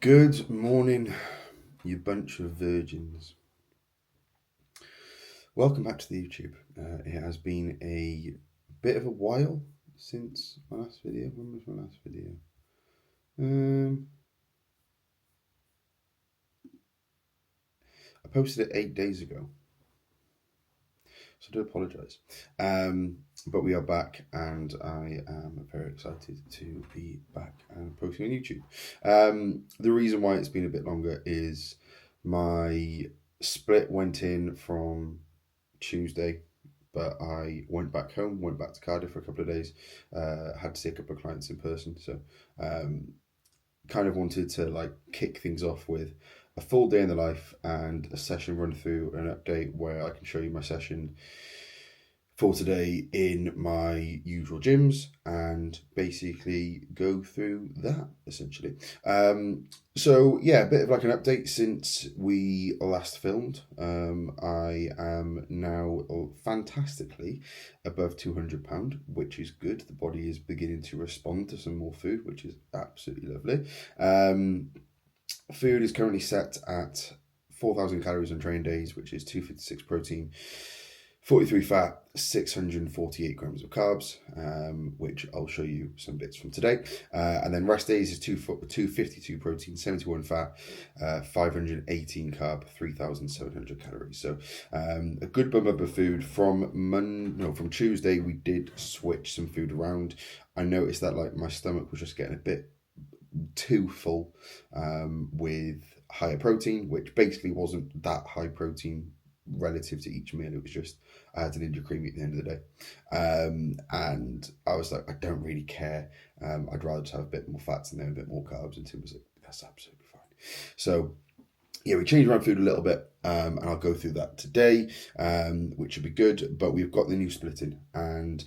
Good morning, you bunch of virgins. Welcome back to the YouTube. It has been a bit of a while since my last video. When was my last video? I posted it 8 days ago, so I do apologise. But we are back, and I am very excited to be back and posting on YouTube. The reason why it's been a bit longer is my split went in from Tuesday, but I went back home, went back to Cardiff for a couple of days, had to see a couple of clients in person, so kind of wanted to kick things off with a full day in the life and a session run through, an update where I can show you my session for today in my usual gyms and basically go through that essentially. So yeah, a bit of like an update since we last filmed. I am now fantastically above £200, which is good. The body is beginning to respond to some more food, which is absolutely lovely. Food is currently set at 4,000 calories on training days, which is 256 protein, 43 fat, 648 grams of carbs, which I'll show you some bits from today. And then rest days is 252 protein, 71 fat, 518 carb, 3,700 calories. So a good bump up of food. From Tuesday, we did switch some food around. I noticed that like my stomach was just getting a bit too full with higher protein, which basically wasn't that high protein relative to each meal. It was just I had an India creamy at the end of the day, and I was like, I don't really care. I'd rather just have a bit more fats in there and a bit more carbs. And Tim was like, that's absolutely fine. So yeah, we changed around food a little bit, and I'll go through that today, which should be good. But we've got the new splitting, and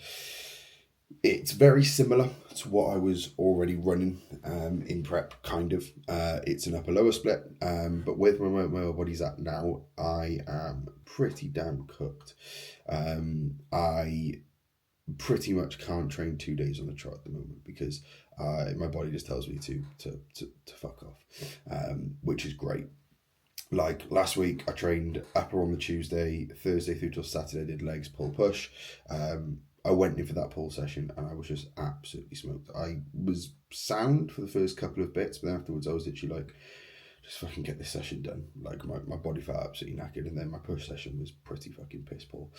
it's very similar to what I was already running in prep, kind of. It's an upper lower split, but with where my body's at now, I am pretty damn cooked. I pretty much can't train 2 days on the trot at the moment because my body just tells me to fuck off, which is great. Like last week, I trained upper on the Tuesday, Thursday through till Saturday, did legs, pull, push. I went in for that pull session and I was just absolutely smoked. I was sound for the first couple of bits, but then afterwards I was literally like, just fucking get this session done. Like my body felt absolutely knackered, and then my push session was pretty fucking piss poor.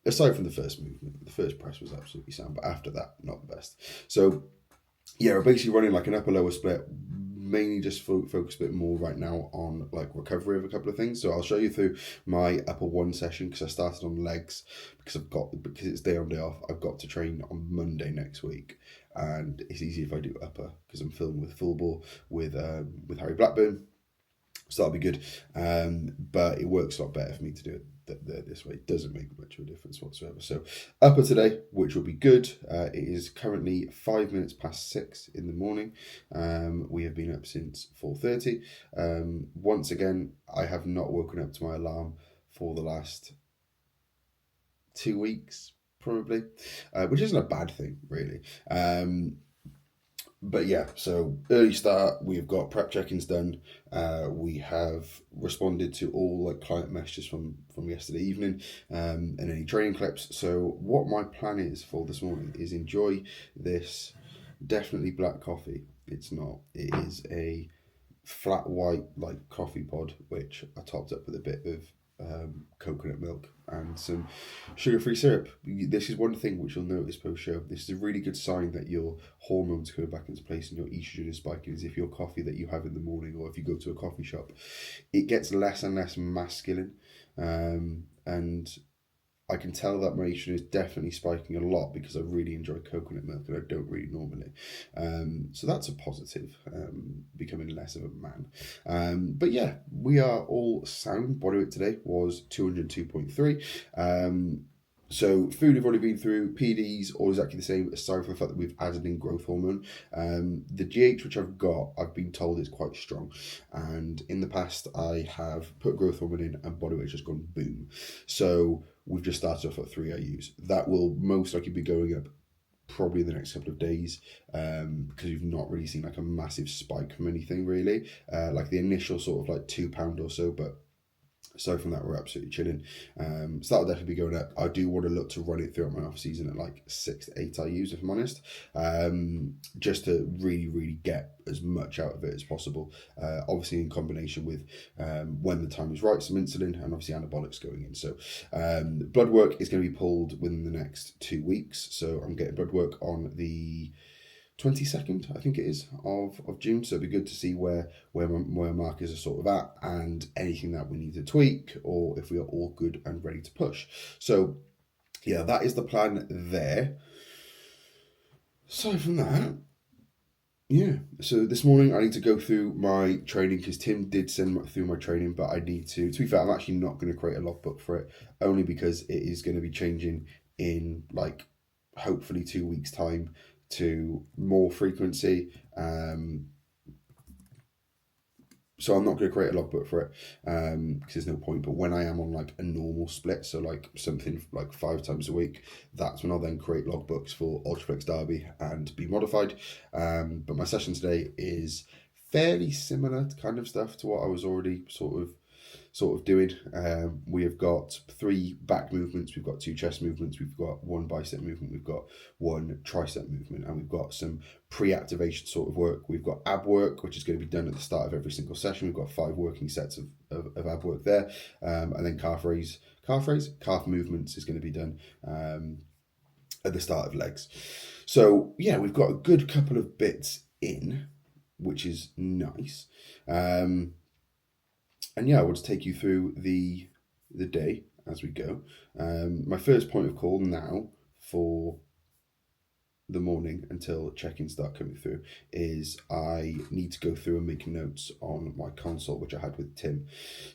Aside from the first movement, the first press was absolutely sound, but after that, not the best. So yeah, we're basically running like an upper lower split, mainly just focus a bit more right now on like recovery of a couple of things. So I'll show you through my upper one session because I started on legs because it's day on day off. I've got to train on Monday next week, and it's easy if I do upper because I'm filming with full ball with Harry Blackburn. So that'll be good, but it works a lot better for me to do it this way. It doesn't make much of a difference whatsoever. So upper today, which will be good. It is currently 5 minutes past 6 in the morning. We have been up since 4:30. Once again, I have not woken up to my alarm for the last 2 weeks, probably, which isn't a bad thing, really. But yeah, so early start, we've got prep check-ins done. We have responded to all like client messages from yesterday evening, and any training clips. So what my plan is for this morning is enjoy this definitely black coffee. It's not. It is a flat white like coffee pod, which I topped up with a bit of coconut milk and some sugar-free syrup. This is one thing which you'll notice post-show. This is a really good sign that your hormones go back into place and your estrogen is spiking. Is if your coffee that you have in the morning, or if you go to a coffee shop, it gets less and less masculine, and I can tell that my estrogen is definitely spiking a lot because I really enjoy coconut milk and I don't really normally. So that's a positive, becoming less of a man. But yeah, we are all sound. Body weight today was 202.3. So food we've already been through, PDs, all exactly the same, aside from the fact that we've added in growth hormone. The GH which I've got, I've been told is quite strong. And in the past, I have put growth hormone in and body weight's just gone boom. So we've just started off at 3 IUs. That will most likely be going up probably in the next couple of days, because we've not really seen like a massive spike from anything really, like the initial sort of like £2 or so, but aside from that, we're absolutely chilling. So that'll definitely be going up. I do want to look to run it throughout my off season at like 6 to 8 IUs, if I'm honest, just to really get as much out of it as possible. Obviously, in combination with when the time is right, some insulin and obviously anabolics going in. So blood work is going to be pulled within the next 2 weeks. So I'm getting blood work on the 22nd, I think it is, of June. So it'd be good to see where my markers are sort of at, and anything that we need to tweak, or if we are all good and ready to push. So yeah, that is the plan there. Aside from that, yeah. So this morning I need to go through my training, because Tim did send through my training, but I need to be fair, I'm actually not going to create a logbook for it, only because it is going to be changing in like hopefully 2 weeks time to more frequency. So I'm not going to create a logbook for it, because there's no point. But when I am on like a normal split, so like something like 5 times a week, that's when I'll then create logbooks for Ultraflex Derby and Be Modified. But my session today is fairly similar kind of stuff to what I was already sort of doing. We have got 3 back movements, we've got 2 chest movements, we've got 1 bicep movement, we've got 1 tricep movement, and we've got some pre-activation sort of work. We've got ab work, which is going to be done at the start of every single session. We've got 5 working sets of ab work there, and then calf movements is going to be done at the start of legs. So yeah, we've got a good couple of bits in, which is nice. And yeah, I want to take you through the day as we go. My first point of call now for the morning until check-ins start coming through is I need to go through and make notes on my consult, which I had with Tim.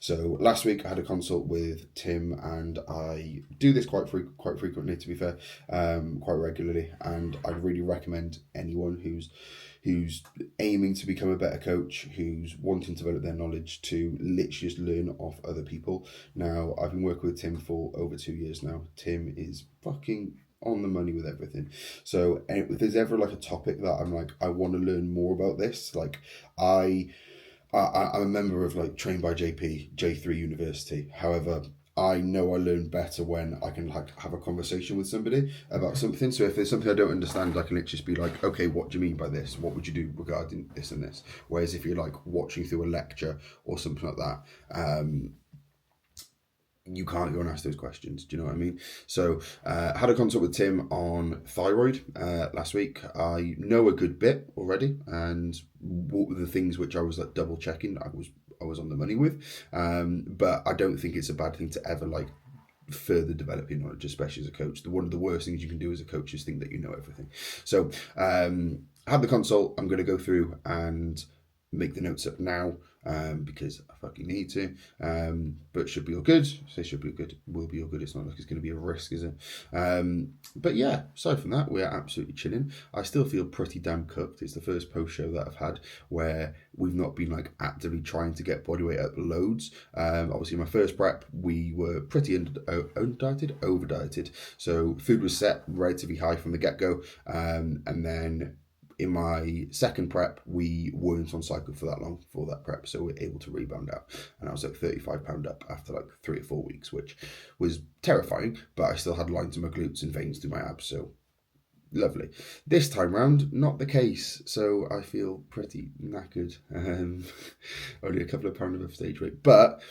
So last week I had a consult with Tim, and I do this quite frequently, to be fair, quite regularly, and I'd really recommend anyone who's aiming to become a better coach, who's wanting to develop their knowledge, to literally just learn off other people. Now, I've been working with Tim for over 2 years now. Tim is fucking on the money with everything. So if there's ever like a topic that I'm like, I want to learn more about this, like I'm a member of like Trained by JP, J3 University. However, I know I learn better when I can like have a conversation with somebody about something. So if there's something I don't understand, I can literally just be like, okay, what do you mean by this? What would you do regarding this and this? Whereas if you're like watching through a lecture or something like that, you can't go and ask those questions. Do you know what I mean? So had a consult with Tim on thyroid last week. I know a good bit already, and what were the things which I was like double checking, I was on the money with, but I don't think it's a bad thing to ever like further develop your knowledge, especially as a coach. One of the worst things you can do as a coach is think that you know everything. So had the consult. I'm going to go through and make the notes up now, because I fucking need to, but should be all good. Say should be all good, will be all good. It's not like it's going to be a risk, is it? But yeah, aside from that, we're absolutely chilling. I still feel pretty damn cooked. It's the first post show that I've had where we've not been like actively trying to get body weight up loads. Obviously my first prep, we were pretty over dieted, so food was set relatively high from the get-go, and then in my second prep, we weren't on cycle for that long for that prep, so we're able to rebound out. And I was like 35 pound up after like 3 or 4 weeks, which was terrifying, but I still had lines in my glutes and veins through my abs, so lovely. This time round, not the case, so I feel pretty knackered. Only a couple of pounds above stage weight, but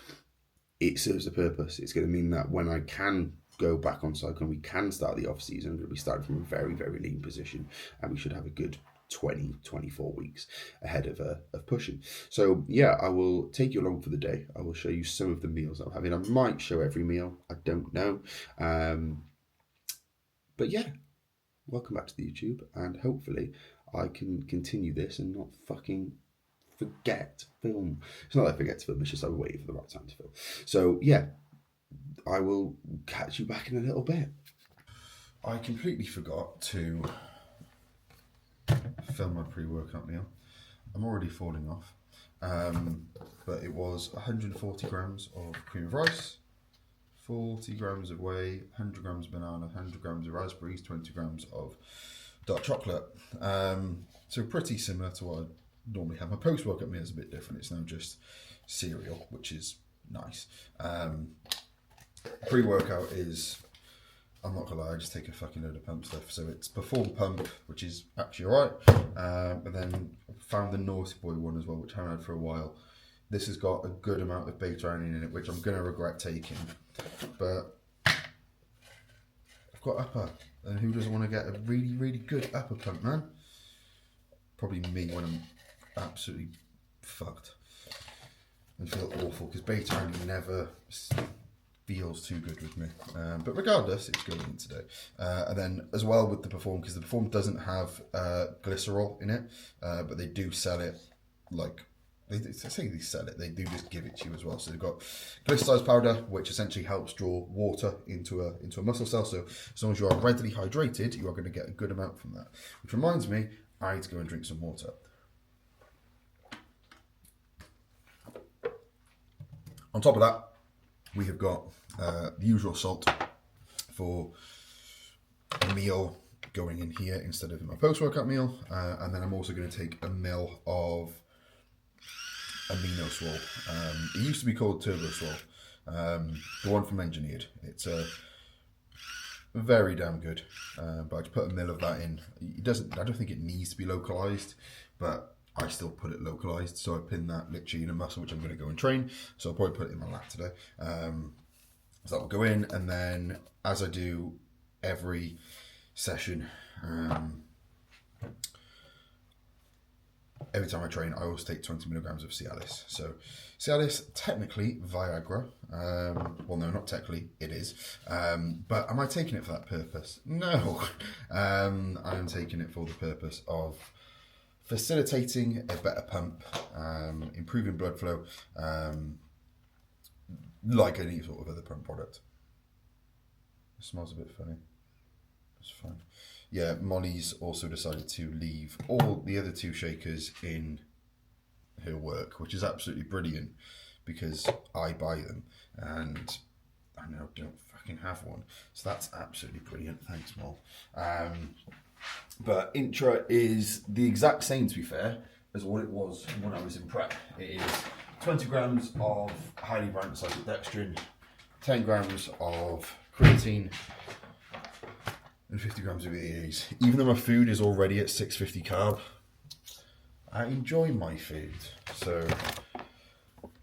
it serves a purpose. It's going to mean that when I can go back on cycle and we can start the off season, I'm going to be starting from a very, very lean position, and we should have a good 24 weeks ahead of pushing. So yeah, I will take you along for the day. I will show you some of the meals I'm having. I might show every meal, I don't know, but yeah, welcome back to the YouTube, and hopefully I can continue this and not fucking forget to film. It's not that I forget to film, it's just I'm waiting for the right time to film. So yeah, I will catch you back in a little bit. I completely forgot to film my pre-workout meal. I'm already falling off, but it was 140 grams of cream of rice, 40 grams of whey, 100 grams of banana, 100 grams of raspberries, 20 grams of dark chocolate. So pretty similar to what I normally have. My post-workout meal is a bit different. It's now just cereal, which is nice. Pre-workout is, I'm not gonna lie, I just take a fucking load of pump stuff. So it's Perform Pump, which is actually alright. But then found the Naughty Boy one as well, which I haven't had for a while. This has got a good amount of beta-alanine in it, which I'm gonna regret taking. But I've got upper, and who doesn't want to get a really, really good upper pump, man? Probably me when I'm absolutely fucked and feel awful, because beta-alanine never feels too good with me. But regardless, it's going in today. And then as well with the Perform, because the Perform doesn't have glycerol in it, but they do sell it like, I say they sell it, they do just give it to you as well. So they've got glycoside powder, which essentially helps draw water into a muscle cell. So as long as you are readily hydrated, you are going to get a good amount from that. Which reminds me, I need to go and drink some water. On top of that, we have got the usual salt for a meal going in here instead of in my post-workout meal. And then I'm also going to take a mil of Amino Swole. It used to be called Turbo Swole, the one from Engineered. It's very damn good, but I just put a mil of that in. It doesn't. I don't think it needs to be localized, but I still put it localized. So I pin that literally in a muscle which I'm going to go and train. So I'll probably put it in my lat today. So that will go in, and then as I do every session. Every time I train, I always take 20 milligrams of Cialis. So Cialis, technically Viagra. Well, no, not technically, it is. But am I taking it for that purpose? No. I am taking it for the purpose of facilitating a better pump, improving blood flow, like any sort of other pump product. It smells a bit funny. It's fine. Yeah, Molly's also decided to leave all the other two shakers in her work, which is absolutely brilliant because I buy them and I now don't fucking have one. So that's absolutely brilliant. Thanks, Moll. But Intra is the exact same, to be fair, as what it was when I was in prep. It is 20 grams of highly branched cyclodextrin, 10 grams of creatine, and 50 grams of EAs. Even though my food is already at 650 carb, I enjoy my food. So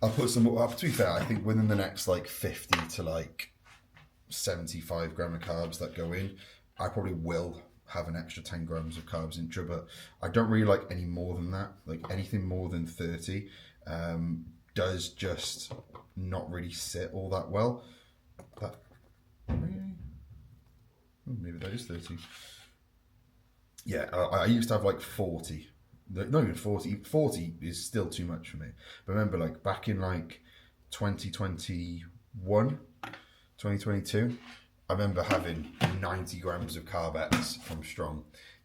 I'll put some up. To be fair, I think within the next like 50 to like 75 gram of carbs that go in, I probably will have an extra 10 grams of carbs Intra, but I don't really like any more than that. Like anything more than 30 does just not really sit all that well. That maybe that is 30. Yeah, I used to have like 40. Not even 40. 40 is still too much for me. But remember, like back in like 2021, 2022, I remember having 90 grams of Carb-X from Strong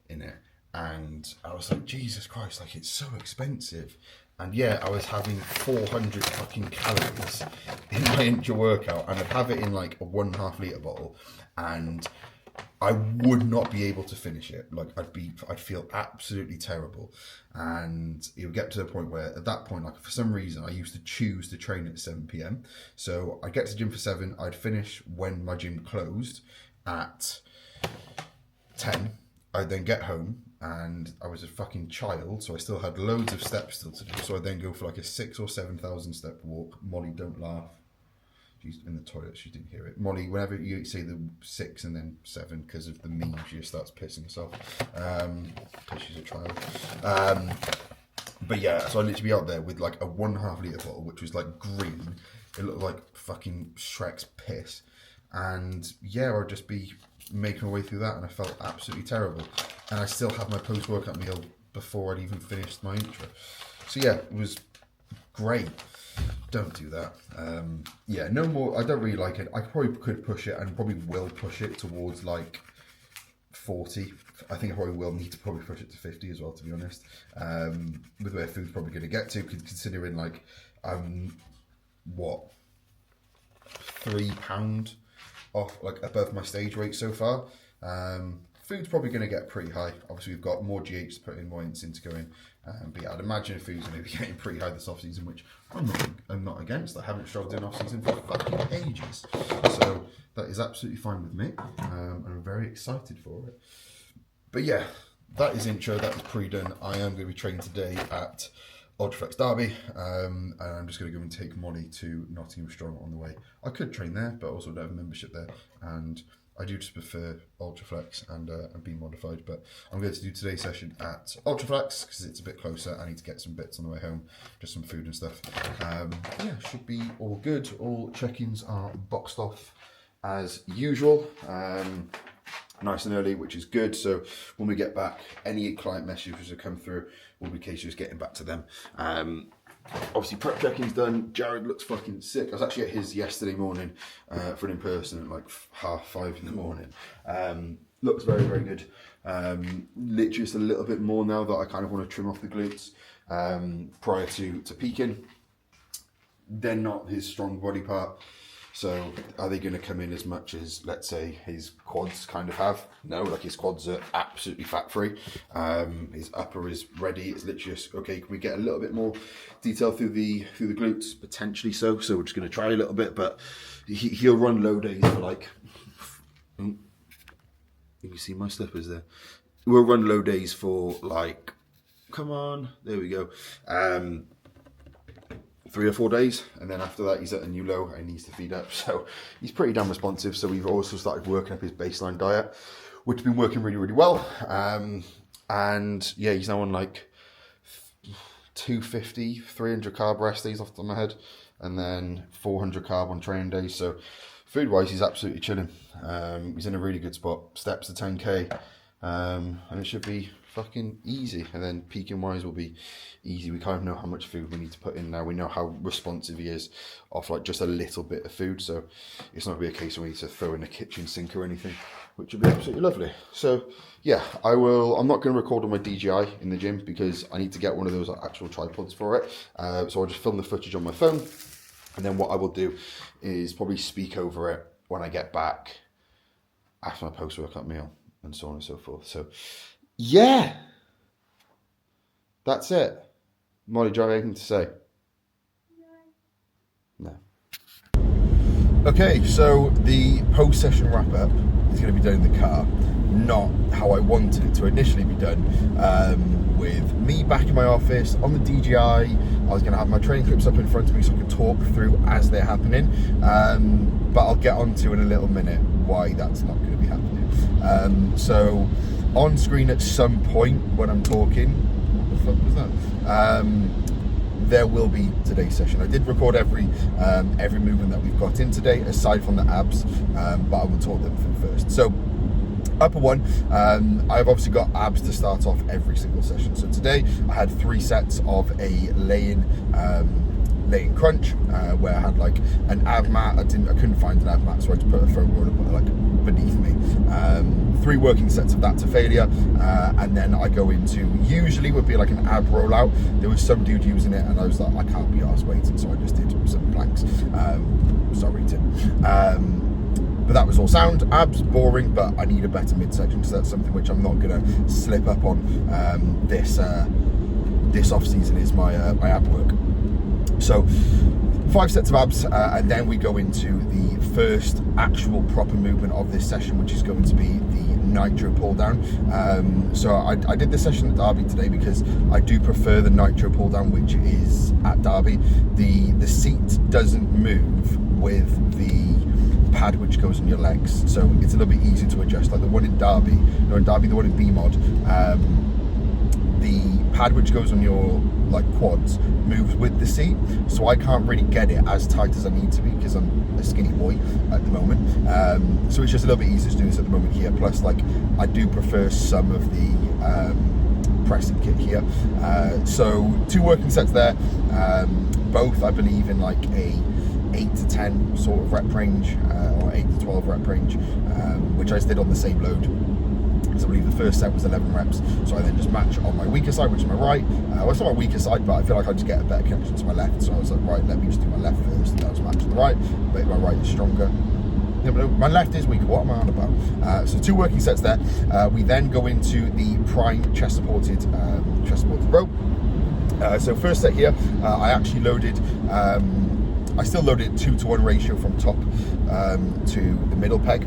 in it. And I was like, Jesus Christ, like it's so expensive. And yeah, I was having 400 fucking calories in my Intra workout, and I'd have it in like a 1.5 litre bottle, and I would not be able to finish it. Like I'd feel absolutely terrible, and it would get to the point where at that point, like for some reason, I used to choose to train at 7 p.m. So I'd get to the gym for 7. I'd finish when my gym closed at 10. I'd then get home, and I was a fucking child, so I still had loads of steps still to do. So I'd then go for like a 6,000 or 7,000 step walk. Molly, don't laugh. She's in the toilet, she didn't hear it. Molly, whenever you say the 6 and then 7 because of the meme, she just starts pissing herself because she's a child. But yeah, so I'd literally be out there with like a 1.5 litre bottle, which was like green. It looked like fucking Shrek's piss. And yeah, I'd just be making my way through that, and I felt absolutely terrible. And I still had my post-workout meal before I'd even finished my Intra. So yeah, it was great. Don't do that. Yeah, no more. I don't really like it. I probably could push it, and probably will push it towards like 40. I think I probably will need to probably push it to 50 as well, to be honest. With where food's probably going to get to, considering like what, £3 off, like above my stage weight so far. food's probably going to get pretty high. Obviously, we've got more GH to put in, more insulin to go in. But yeah, I'd imagine food's going to be getting pretty high this off season, which I'm not against. I haven't struggled in off season for fucking ages, so that is absolutely fine with me. I'm very excited for it. But yeah, that is intro. That is pre-done. I am going to be training today at Ultraflex Derby, and I'm just going to go and take Molly to Nottingham Strong on the way. I could train there, but also don't have a membership there, and I do just prefer Ultraflex and Be Modified. But I'm going to do today's session at Ultraflex because it's a bit closer. I need to get some bits on the way home, just some food and stuff. Yeah, should be all good. All check-ins are boxed off as usual. Nice and early, which is good. So when we get back, any client messages that come through will be a case of just getting back to them. Obviously, prep check-in's done. Jared looks fucking sick. I was actually at his yesterday morning for an in-person at like 5:30 in the morning. Looks very, very good. Literally just a little bit more now that I kind of want to trim off the glutes prior to peaking. They're not his strong body part. So are they going to come in as much as, let's say, his quads kind of have? No, like his quads are absolutely fat-free. His upper is ready. It's literally just, okay, can we get a little bit more detail through the glutes? Potentially so. So we're just going to try a little bit, but he'll run low days for like, you can see my steppers there. We'll run low days for like, come on, there we go. 3 or 4 days, and then after that he's at a new low and he needs to feed up. So he's pretty damn responsive. So we've also started working up his baseline diet, which has been working really, really well. And yeah, he's now on like 250, 300 carb rest days off the top of my head, and then 400 carb on training days. So food wise, he's absolutely chilling. He's in a really good spot. Steps to 10k, and it should be fucking easy. And then peaking wise will be easy. We kind of know how much food we need to put in now. We know how responsive he is off like just a little bit of food, so it's not going to be a case where we need to throw in a kitchen sink or anything, which would be absolutely lovely. So yeah, I'm not going to record on my DJI in the gym because I need to get one of those actual tripods for it. So I'll just film the footage on my phone, and then what I will do is probably speak over it when I get back after my post-workout meal and so on and so forth. So yeah, that's it. Molly, do you have anything to say? No. Okay, so the post-session wrap-up is going to be done in the car, not how I wanted it to initially be done, with me back in my office on the DJI. I was going to have my training clips up in front of me so I could talk through as they're happening, but I'll get on to in a little minute why that's not going to be happening. So on screen at some point when I'm talking, what the fuck was that? There will be today's session. I did record every movement that we've got in today, aside from the abs, but I will talk them through first. So upper one, I've obviously got abs to start off every single session. So today I had 3 sets of a lay-in crunch, where I had like an ab mat. I couldn't find an ab mat, so I had to put a foam roller like beneath me. 3 working sets of that to failure, and then I go into, usually would be like an ab rollout. There was some dude using it and I was like, I can't be arsed waiting, so I just did some planks. Sorry Tim. But that was all sound. Abs, boring, but I need a better midsection, so that's something which I'm not going to slip up on this off season is my ab work. So 5 sets of abs, and then we go into the first actual proper movement of this session, which is going to be the nitro pull down. So I did this session at Derby today because I do prefer the nitro pull down, which is at Derby. The seat doesn't move with the pad which goes on your legs, so it's a little bit easier to adjust. Like the one in Derby, the one in B-Mod, the pad which goes on your like quads moves with the seat, so I can't really get it as tight as I need to be because I'm a skinny boy at the moment. So it's just a little bit easier to do this at the moment here. Plus, like, I do prefer some of the pressing kit here. So 2 working sets there, both I believe in like a 8 to 10 sort of rep range, or 8 to 12 rep range, which I just did on the same load. So I believe the first set was 11 reps, so I then just match on my weaker side, which is my right. Well, it's not my weaker side, but I feel like I just get a better connection to my left, so I was like, right, let me just do my left first, and then I was matching the right, but my right is stronger. my left is weaker. What am I on about? So 2 working sets there. We then go into the prime chest supported row. So first set here, I actually loaded. I still loaded 2-to-1 ratio from top to the middle peg.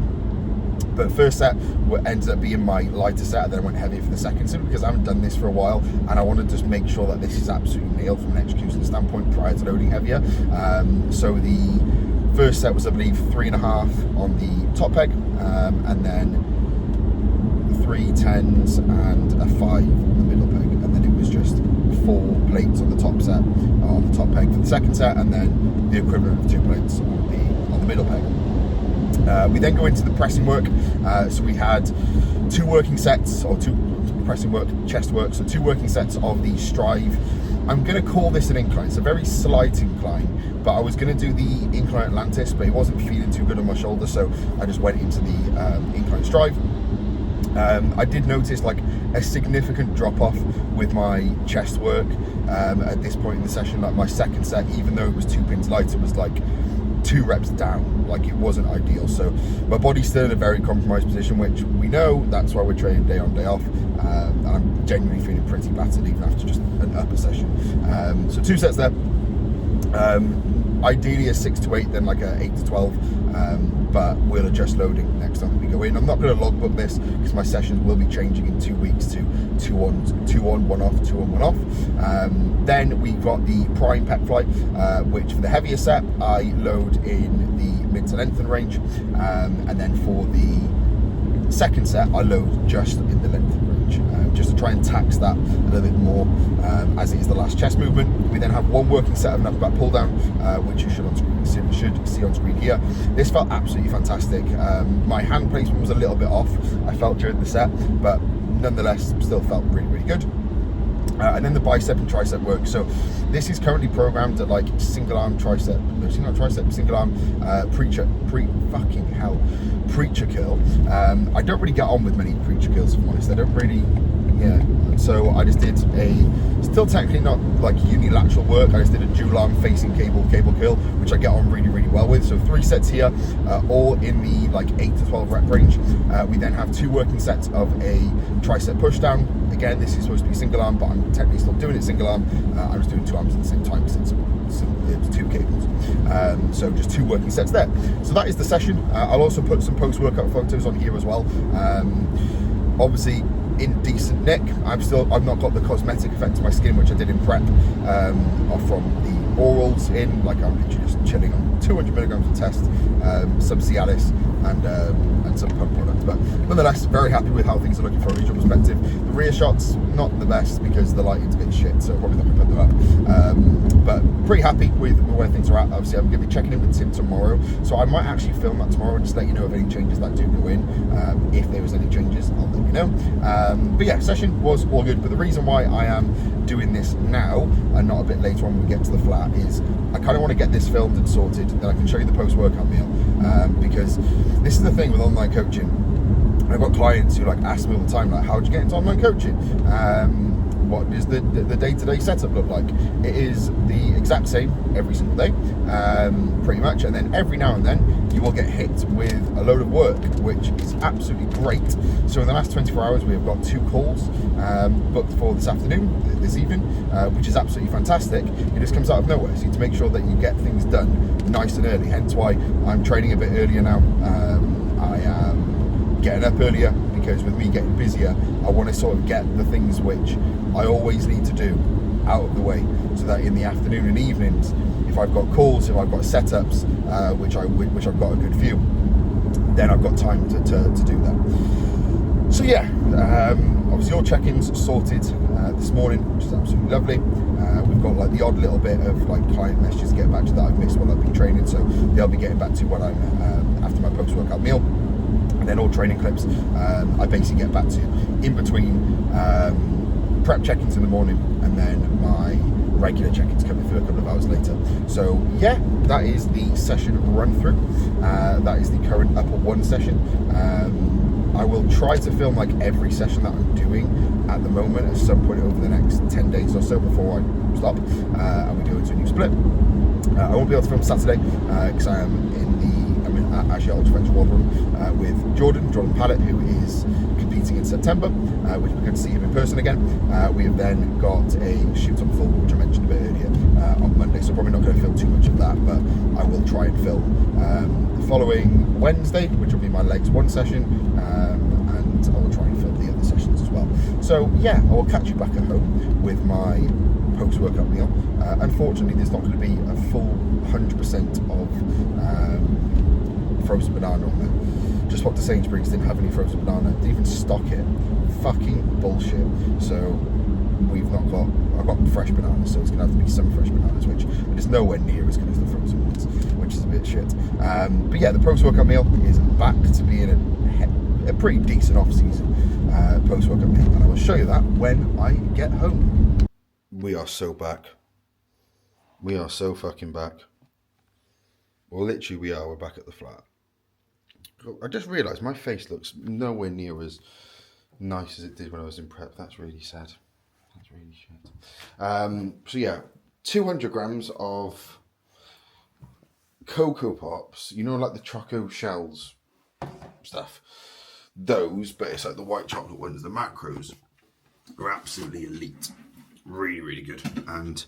But first set ended up being my lighter set, and then I went heavier for the second set because I haven't done this for a while, and I want to just make sure that this is absolutely nailed from an execution standpoint prior to loading heavier. So the first set was, I believe, 3.5 on the top peg, and then 3 10s and a 5 on the middle peg, and then it was just 4 plates on the top set, on the top peg for the second set, and then the equivalent of 2 plates on the middle peg. We then go into the pressing work. So we had 2 working sets, or 2 pressing work, chest work, so 2 working sets of the Strive. I'm going to call this an incline. It's a very slight incline, but I was going to do the incline Atlantis, but it wasn't feeling too good on my shoulder, so I just went into the incline Strive. I did notice like a significant drop off with my chest work at this point in the session. Like my second set, even though it was 2 pins lighter, was like 2 reps down. Like it wasn't ideal. So my body's still in a very compromised position, which we know that's why we're training day on, day off. And I'm genuinely feeling pretty battered even after just an upper session. So 2 sets there. Ideally a 6 to 8, then like a 8 to 12. But we'll adjust loading next time we go in. I'm not going to logbook this because my sessions will be changing in 2 weeks to 2 on, 1 off, 2 on, 1 off. Then we've got the prime pec fly, which for the heavier set I load in the mid to lengthen range, and then for the second set I load just in the lengthen range, just to try and tax that a little bit more, as it is the last chest movement. We then have 1 working set of an upper back pull down, which you should see on screen here. This felt absolutely fantastic. My hand placement was a little bit off, I felt, during the set, but nonetheless still felt really, really good. And then the bicep and tricep work. So this is currently programmed at like single arm preacher curl. I don't really get on with many preacher curls, if I'm honest. I don't really, so I just did still technically not like unilateral work. I just did a dual arm facing cable curl, which I get on really, really well with. So 3 sets here, all in the like 8 to 12 rep range. We then have 2 working sets of a tricep push down. Again, this is supposed to be single arm, but I'm technically still doing it single arm. I'm just doing 2 arms at the same time since it's 2 cables. So just 2 working sets there. So that is the session. I'll also put some post-workout photos on here as well. Obviously, in decent nick. I've not got the cosmetic effect to my skin, which I did in prep, from the orals in. Like I'm literally just chilling on 200 milligrams of test, some Cialis, and some pump products. But nonetheless, very happy with how things are looking from a regional perspective. The rear shots, not the best because the lighting's a bit shit, so probably not going to put them up. But pretty happy with where things are at. Obviously, I'm going to be checking in with Tim tomorrow, so I might actually film that tomorrow and just let you know of any changes that do go in. If there was any changes, I'll let you know. But yeah, session was all good. But the reason why I am doing this now and not a bit later on when we get to the flat is I kind of want to get this filmed and sorted, then I can show you the post-workout meal, because this is the thing with online coaching. I've got clients who like ask me all the time, like, how do you get into online coaching? What does the day-to-day setup look like? It is the exact same every single day, pretty much, and then every now and then you will get hit with a load of work, which is absolutely great. So in the last 24 hours we have got 2 calls booked for this evening, which is absolutely fantastic. It just comes out of nowhere, so you need to make sure that you get things done nice and early, hence why I'm training a bit earlier now. I am getting up earlier because with me getting busier, I want to sort of get the things which I always need to do out of the way, so that in the afternoon and evenings, if I've got calls, if I've got setups, which I've got a good view, then I've got time to do that. So yeah, obviously all check-ins sorted this morning, which is absolutely lovely. We've got like the odd little bit of like client messages to get back to that I've missed while I've been training, so they'll be getting back to when I'm after my post-workout meal. And then all training clips I basically get back to in between prep check-ins in the morning and then my regular check-ins coming through a couple of hours later. So yeah, that is the session run through. That is the current upper 1 session. I will try to film like every session that I'm doing at the moment at some point over the next 10 days or so before I stop and we go into a new split. I won't be able to film Saturday because I'm at Asiatic French Warbroom with Jordan Pallett, who is competing in September, which we're going to see him in person again. We have then got a shoot on full, which I mentioned a bit earlier, on Monday, so probably not going to film too much of that, but I will try and film the following Wednesday, which will be my legs one session, and I will try and film the other sessions as well. So yeah, I will catch you back at home with my post-workout meal. Unfortunately, there's not going to be a full 100% of frozen banana on there. Just what the Sainsbury's didn't have any frozen banana, didn't even stock it. Fucking bullshit. So I've got fresh bananas, so it's going to have to be some fresh bananas, which is nowhere near as good as the frozen ones, which is a bit shit. But yeah, the post-workout meal is back to being a pretty decent off-season post-workout meal, and I will show you that when I get home. We are so back. We are so fucking back. Well, literally we are. We're back at the flat. I just realised my face looks nowhere near as nice as it did when I was in prep. That's really sad. That's really shit. So yeah, 200 grams of Cocoa Pops. You know, like the Choco Shells stuff. Those, but it's like the white chocolate ones. The macros are absolutely elite. Really, really good. And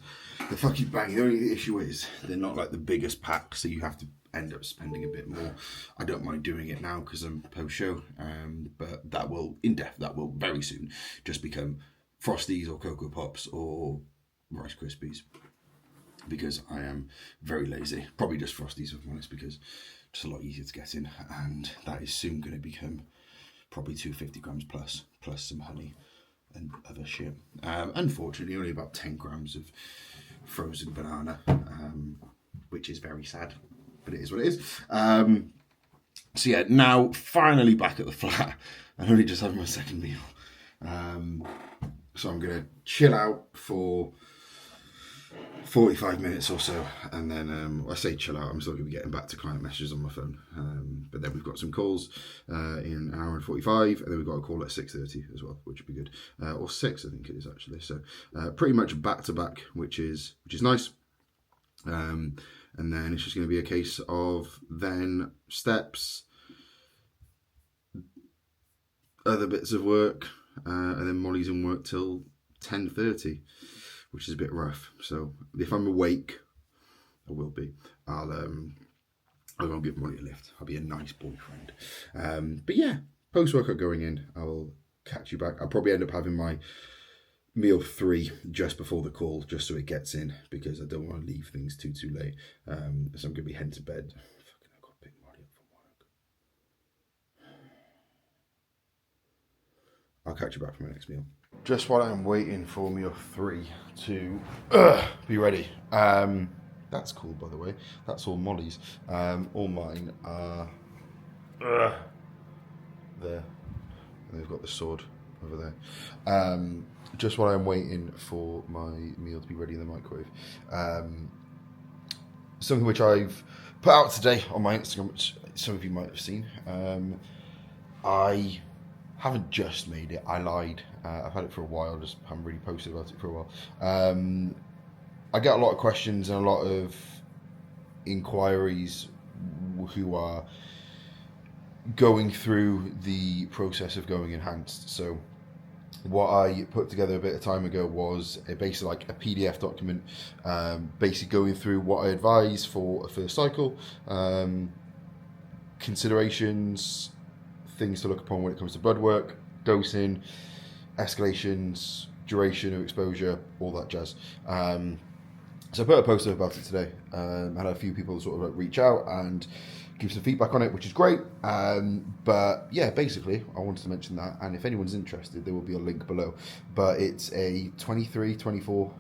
the fucking bang. The only issue is they're not like the biggest pack, so you have to end up spending a bit more. I don't mind doing it now because I'm post-show, but that will very soon just become Frosties or Cocoa Pops or Rice Krispies, because I am very lazy. Probably just Frosties, if I'm honest, because it's a lot easier to get in, and that is soon going to become probably 250 grams plus some honey and other shit. Unfortunately, only about 10 grams of frozen banana, which is very sad, but it is what it is. So yeah, now finally back at the flat, and only just having my second meal. So I'm going to chill out for 45 minutes or so, and then I say chill out, I'm still going to be getting back to client messages on my phone, but then we've got some calls in an hour and 45, and then we've got a call at 6:30 as well, which would be good, or 6 I think it is actually. So pretty much back to back, which is nice. And then it's just going to be a case of then steps, other bits of work, and then Molly's in work till 10:30, which is a bit rough. So if I'm awake, I will be. I'll go give Molly a lift. I'll be a nice boyfriend. But yeah, post workout going in. I will catch you back. I'll probably end up having my meal 3 just before the call, just so it gets in, because I don't want to leave things too late. So I'm gonna be heading to bed. Fucking, I've got to pick Molly up from work. I'll catch you back for my next meal. Just while I'm waiting for meal 3 to be ready. That's cool, by the way. That's all Molly's. All mine are there. And they've got the sword over there. Just while I'm waiting for my meal to be ready in the microwave. Something which I've put out today on my Instagram, which some of you might have seen. I haven't just made it. I lied. I've had it for a while. Just haven't really posted about it for a while. I get a lot of questions and a lot of inquiries who are going through the process of going enhanced. So what I put together a bit of time ago was basically like a PDF document, basically going through what I advise for a first cycle, considerations, things to look upon when it comes to blood work, dosing, escalations, duration of exposure, all that jazz. So I put a post up about it today. Had a few people sort of reach out and give some feedback on it, which is great. But yeah, basically, I wanted to mention that. And if anyone's interested, there will be a link below. But it's a 24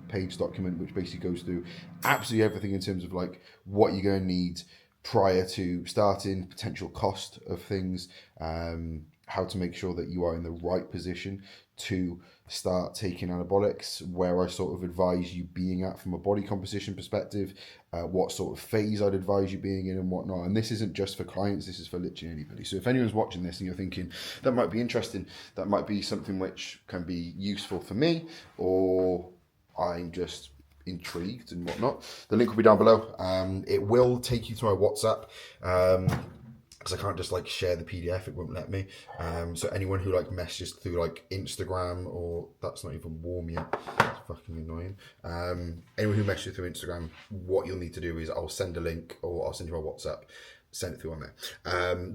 page document, which basically goes through absolutely everything in terms of like what you're going to need prior to starting, potential cost of things, how to make sure that you are in the right position to start taking anabolics, where I sort of advise you being at from a body composition perspective, what sort of phase I'd advise you being in and whatnot. And this isn't just for clients, this is for literally anybody. So if anyone's watching this and you're thinking, that might be interesting, that might be something which can be useful for me, or I'm just intrigued and whatnot, the link will be down below. It will take you to my WhatsApp. Because I can't just like share the PDF, it won't let me. So anyone who like messages through like Instagram, or that's not even warm yet, it's fucking annoying. Anyone who messages through Instagram, what you'll need to do is I'll send a link, or I'll send you my WhatsApp, send it through on there.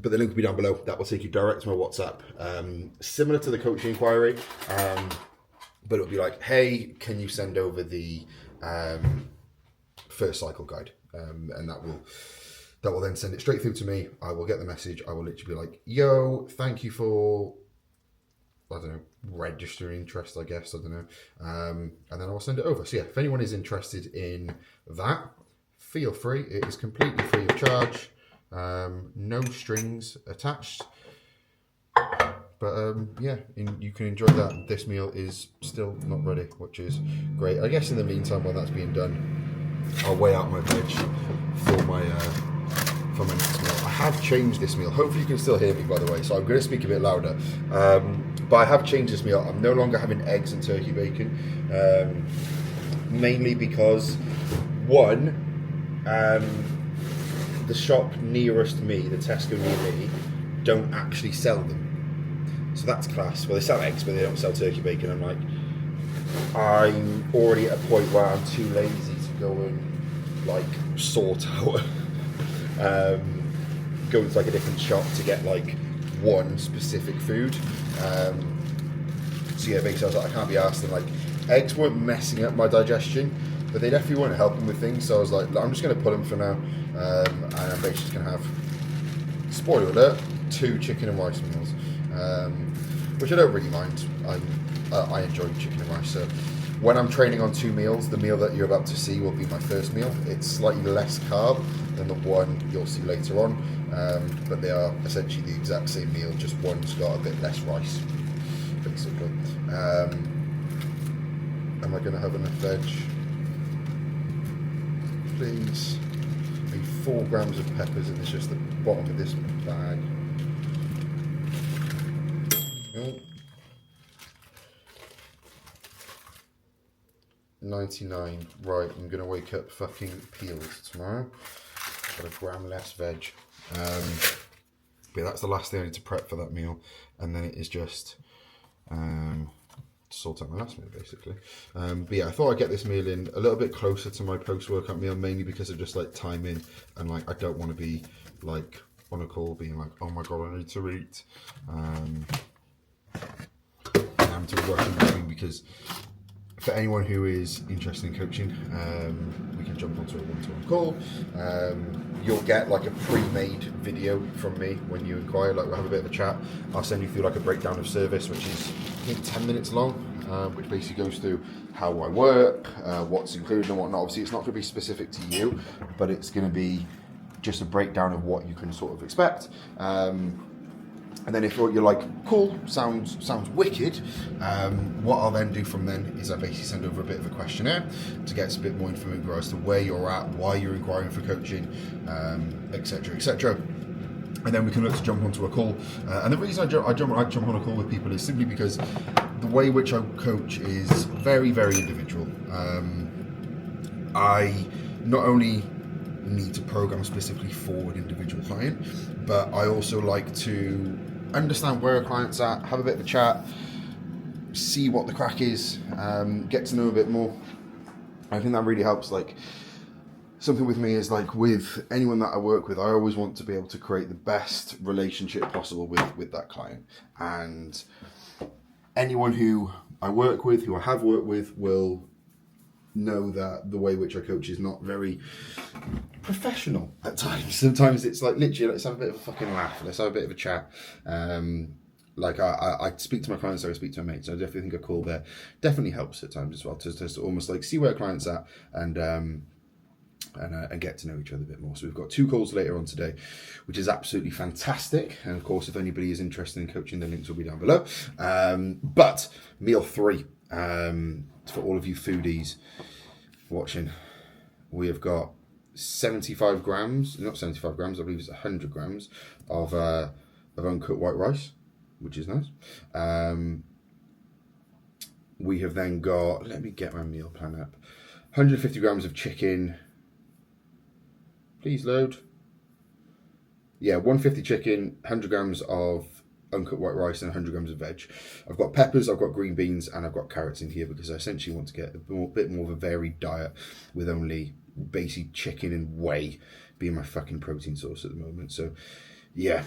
But the link will be down below. That will take you direct to my WhatsApp. Similar to the coaching inquiry, but it'll be like, hey, can you send over the first cycle guide? And that will then send it straight through to me. I will get the message. I will literally be like, yo, thank you for, I don't know, registering interest, I guess. I don't know. And then I will send it over. So yeah, if anyone is interested in that, feel free. It is completely free of charge. No strings attached. But yeah, you can enjoy that. This meal is still not ready, which is great. I guess in the meantime, while that's being done, I'll weigh out my veg for my next meal. I have changed this meal. Hopefully you can still hear me, by the way, so I'm going to speak a bit louder. But I have changed this meal. I'm no longer having eggs and turkey bacon, mainly because, one, the shop nearest me, the Tesco near me, don't actually sell them. So that's class. Well, they sell eggs, but they don't sell turkey bacon. I'm like, I'm already at a point where I'm too lazy to go and like sort out go to like a different shop to get like one specific food. So yeah, basically I was like, I can't be asked. And like, eggs weren't messing up my digestion, but they definitely weren't helping with things. So I was like, I'm just going to pull them for now, and I'm basically just going to have, spoiler alert, 2 chicken and rice meals, which I don't really mind. I enjoy chicken and rice. So when I'm training on 2 meals, the meal that you're about to see will be my first meal. It's slightly less carb than the one you'll see later on, but they are essentially the exact same meal, just one's got a bit less rice, basically. Am I going to have enough veg? Please. I need 4 grams of peppers, and it's just the bottom of this bag. Oh. 99. Right, I'm gonna wake up fucking peeled tomorrow. Got a gram less veg. But yeah, that's the last thing I need to prep for that meal, and then it is just sort out my last meal, basically. But yeah, I thought I'd get this meal in a little bit closer to my post-workout meal, mainly because of just like timing, and like I don't want to be like on a call being like, oh my god, I need to eat. I'm to rush in between, because for anyone who is interested in coaching, we can jump onto a one-to-one call. You'll get like a pre-made video from me when you inquire. Like, we'll have a bit of a chat. I'll send you through like a breakdown of service, which is I think 10 minutes long, which basically goes through how I work, what's included and whatnot. Obviously, it's not going to be specific to you, but it's going to be just a breakdown of what you can sort of expect. And then if you're like, cool, sounds wicked, what I'll then do from then is I basically send over a bit of a questionnaire to get a bit more information as to where you're at, why you're inquiring for coaching, etc., etc. And then we can look to jump onto a call. And the reason I jump on a call with people is simply because the way which I coach is very, very individual. I not only need to program specifically for an individual client, but I also like to understand where a client's at, have a bit of a chat, see what the crack is, get to know a bit more. I think that really helps. Like, something with me is like, with anyone that I work with, I always want to be able to create the best relationship possible with that client. And anyone who I work with, who I have worked with, will know that the way which I coach is not very professional at times. Sometimes it's like, literally, let's have a bit of a fucking laugh, let's have a bit of a chat. Like I speak to my clients, so I speak to my mates. So I definitely think a call there definitely helps at times as well, to almost like see where a client's at and get to know each other a bit more. So we've got 2 calls later on today, which is absolutely fantastic. And of course, if anybody is interested in coaching, the links will be down below. But meal 3, for all of you foodies watching, we have got 75 grams, not 75 grams, I believe it's 100 grams of uncooked white rice, which is nice. We have then got, let me get my meal plan up, 150 grams of chicken. Please load. Yeah, 150 chicken, 100 grams of uncut white rice, and 100 grams of veg. I've got peppers, I've got green beans, and I've got carrots in here because I essentially want to get a bit more of a varied diet with only basic chicken and whey being my fucking protein source at the moment. So yeah,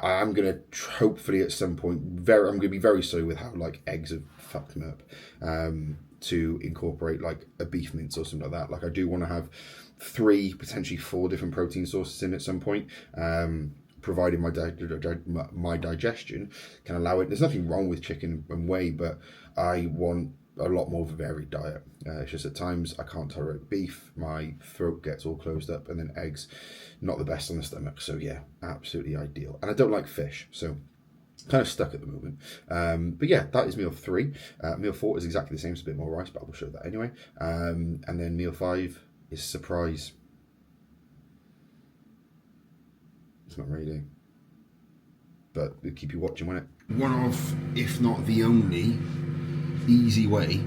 I'm gonna hopefully at some point. I'm gonna be very sorry with how like eggs have fucked me up. To incorporate like a beef mince or something like that. Like I do want to have 3, potentially 4 different protein sources in at some point. Provided my digestion can allow it. There's nothing wrong with chicken and whey, but I want a lot more of a varied diet. It's just at times I can't tolerate beef, my throat gets all closed up, and then eggs, not the best on the stomach. So yeah, absolutely ideal. And I don't like fish, so kind of stuck at the moment. But yeah, that is meal 3. Meal 4 is exactly the same, it's a bit more rice, but I will show that anyway. And then meal 5 is surprise. It's not really, but we'll keep you watching, won't it? One of, if not the only, easy way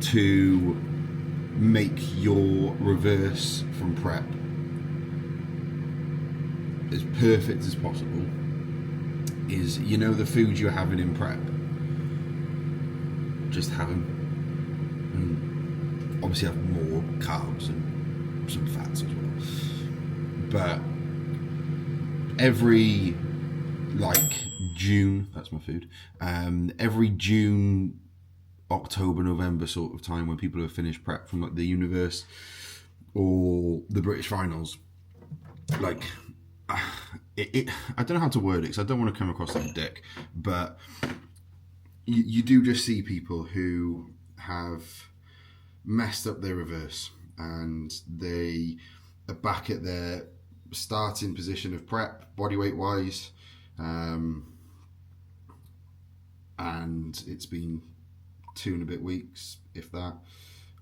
to make your reverse from prep as perfect as possible is, you know, the food you're having in prep, just have them, and obviously have more carbs and some fats as well, but every like June, that's my food, every June, October, November sort of time when people have finished prep from like the universe or the British finals, like I don't know how to word it because I don't want to come across like a dick, but you do just see people who have messed up their reverse and they are back at their starting position of prep, bodyweight wise, and it's been 2 and a bit weeks, if that,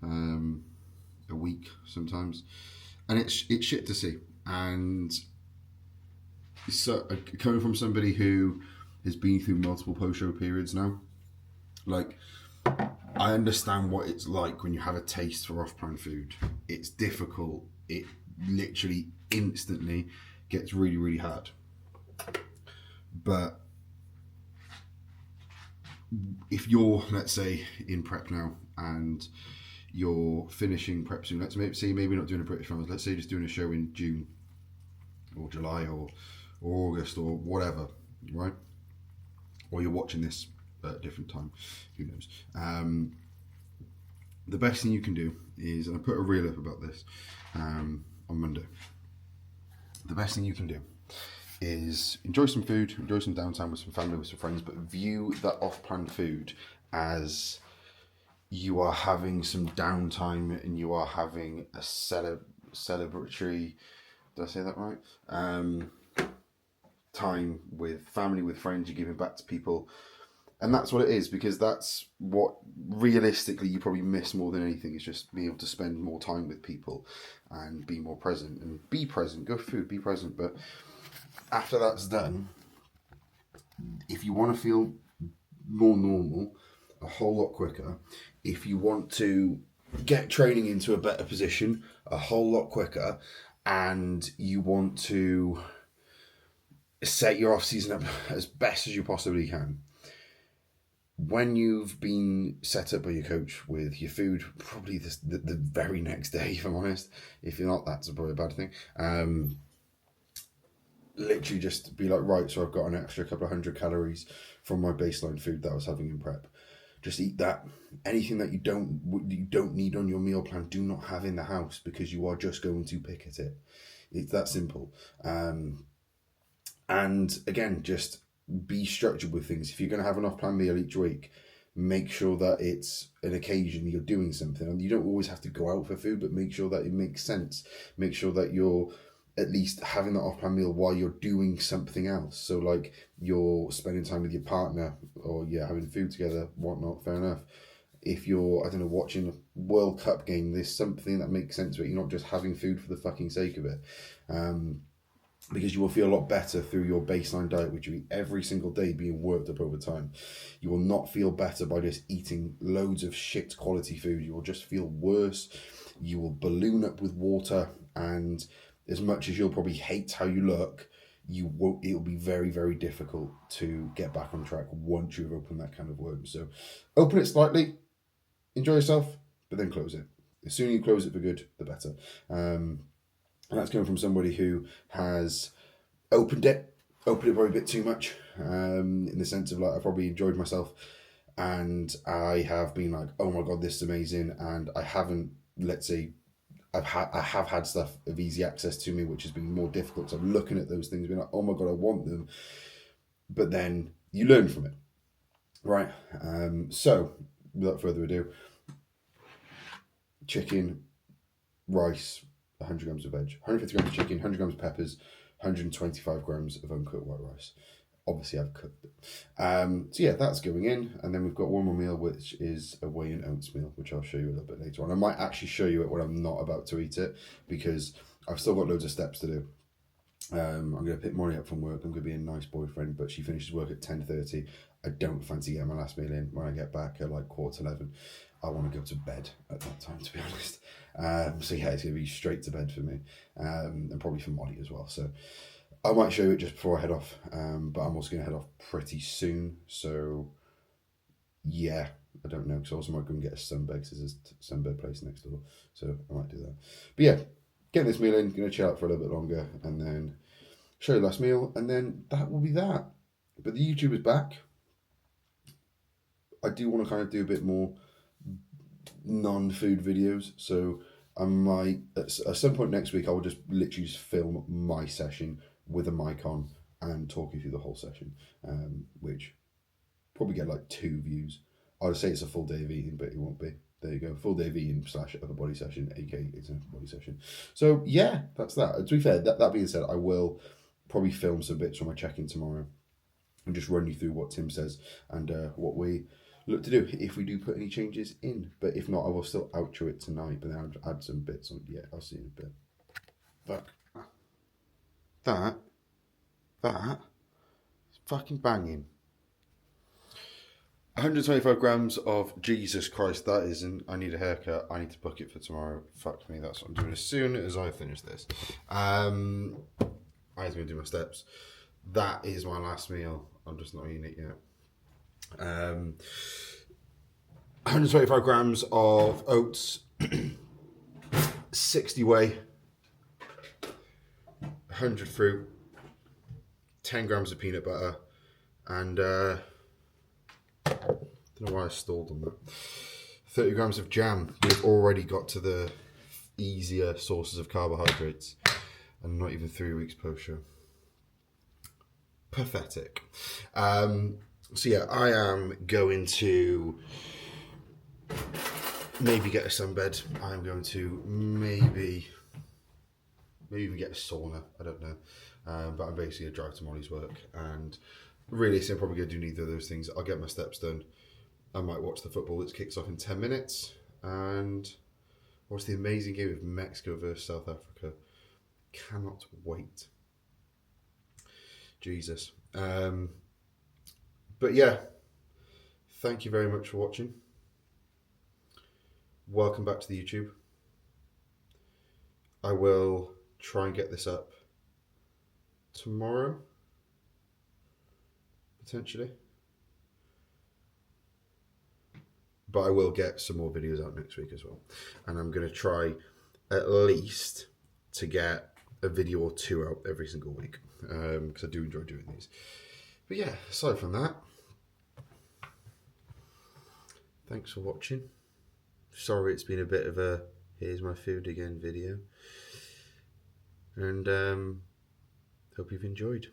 a week sometimes, and it's shit to see. And so coming from somebody who has been through multiple post-show periods now, like, I understand what it's like when you have a taste for off-plan food. It's difficult. It literally instantly gets really, really hard. But if you're, let's say, in prep now and you're finishing prep soon, let's say maybe not doing a British finals, let's say just doing a show in June or July or August or whatever, right? Or you're watching this at a different time, who knows. The best thing you can do is, and I put a reel up about this on Monday, the best thing you can do is enjoy some food, enjoy some downtime with some family, with some friends, but view that off-plan food as you are having some downtime and you are having a celebratory, did I say that right? Time with family, with friends, you're giving back to people. And that's what it is, because that's what realistically you probably miss more than anything, is just being able to spend more time with people and be more present. And be present, go for food, be present. But after that's done, if you want to feel more normal, a whole lot quicker, if you want to get training into a better position, a whole lot quicker, and you want to set your off-season up as best as you possibly can, when you've been set up by your coach with your food, probably the very next day, if I'm honest. If you're not, that's probably a bad thing. Literally just be like, right, so I've got an extra couple of 100 calories from my baseline food that I was having in prep. Just eat that. Anything that you don't need on your meal plan, do not have in the house, because you are just going to pick at it. It's that simple. And again, just be structured with things. If you're going to have an off-plan meal each week, make sure that it's an occasion, you're doing something. And you don't always have to go out for food, but make sure that it makes sense. Make sure that you're at least having that off-plan meal while you're doing something else. So like you're spending time with your partner, or you're having food together, whatnot, fair enough. If you're, I don't know, watching a World Cup game, there's something that makes sense, but you're not just having food for the fucking sake of it. because you will feel a lot better through your baseline diet, which you eat every single day, being worked up over time. You will not feel better by just eating loads of shit quality food. You will just feel worse. You will balloon up with water, and as much as you'll probably hate how you look, it'll be very, very difficult to get back on track once you've opened that kind of worm. So open it slightly, enjoy yourself, but then close it. The sooner you close it for good, the better. And that's coming from somebody who has opened it probably a bit too much, in the sense of like I probably enjoyed myself, and I have been like, oh my god, this is amazing, and I haven't, let's say, I have had stuff of easy access to me, which has been more difficult. So I'm looking at those things, being like, oh my god, I want them, but then you learn from it, right? So without further ado, chicken, rice, 100 grams of veg, 150 grams of chicken, 100 grams of peppers, 125 grams of uncooked white rice. Obviously, I've cooked it. So yeah, that's going in, and then we've got one more meal, which is a whey and oats meal, which I'll show you a little bit later on. I might actually show you it when I'm not about to eat it, because I've still got loads of steps to do. I'm going to pick Molly up from work. I'm going to be a nice boyfriend, but she finishes work at 10:30. I don't fancy getting my last meal in when I get back at like 11:15. I want to go to bed at that time, to be honest. So yeah, it's going to be straight to bed for me, and probably for Molly as well. So I might show you it just before I head off, but I'm also going to head off pretty soon. So yeah, I don't know, because I also might go and get a sunbed, because there's a sunbed place next door. So I might do that. But yeah, get this meal in, going to chill out for a little bit longer, and then show you last meal, and then that will be that. But the YouTube is back. I do want to kind of do a bit more non-food videos, so I might at some point next week I will just literally just film my session with a mic on and talk you through the whole session, which probably get like 2 views. I would say it's a full day of eating, but it won't be. There you go, full day of eating / upper body session, aka it's an upper body session. So yeah, that's that. To be fair, that being said, I will probably film some bits from my check-in tomorrow and just run you through what Tim says and what we look to do if we do put any changes in. But if not, I will still outro it tonight, but then I'll add some bits on. Yeah, I'll see you in a bit. Fuck. That is fucking banging. 125 grams of, Jesus Christ, that isn't. I need a haircut. I need to book it for tomorrow. Fuck me, that's what I'm doing as soon as I finish this. I'm going to do my steps. That is my last meal. I'm just not eating it yet. 125 grams of oats, 60 whey, 100 fruit, 10 grams of peanut butter, and I don't know why I stalled on that. 30 grams of jam. We've already got to the easier sources of carbohydrates, and not even 3 weeks post-show. Pathetic. So yeah, I am going to maybe get a sunbed. I'm going to maybe even get a sauna. I don't know. But I'm basically going to drive to Molly's work, and really, I'm probably going to do neither of those things. I'll get my steps done. I might watch the football that kicks off in 10 minutes, and watch the amazing game of Mexico versus South Africa. Cannot wait. Jesus. But yeah, thank you very much for watching. Welcome back to the YouTube. I will try and get this up tomorrow, potentially. But I will get some more videos out next week as well. And I'm going to try at least to get a video or 2 out every single week, because I do enjoy doing these. But yeah, aside from that, thanks for watching. Sorry it's been a bit of a here's my food again video. And hope you've enjoyed.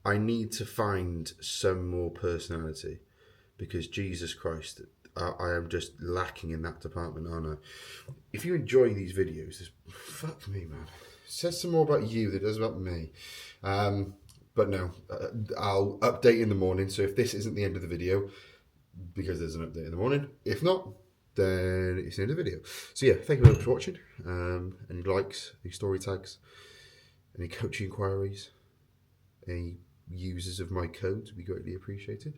I need to find some more personality, because Jesus Christ, I am just lacking in that department, aren't I? If you enjoy these videos, fuck me, man. It says some more about you than it does about me. But no, I'll update in the morning. So if this isn't the end of the video, because there's an update in the morning. If not, then it's the end of the video. So yeah, thank you very much for watching. Any likes, any story tags, any coaching inquiries, any users of my codes would be greatly appreciated.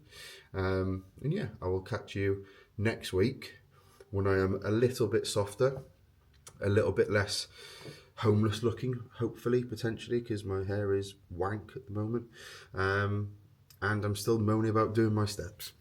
And yeah, I will catch you next week when I am a little bit softer, a little bit less homeless looking, hopefully, potentially, because my hair is wank at the moment. And I'm still moaning about doing my steps.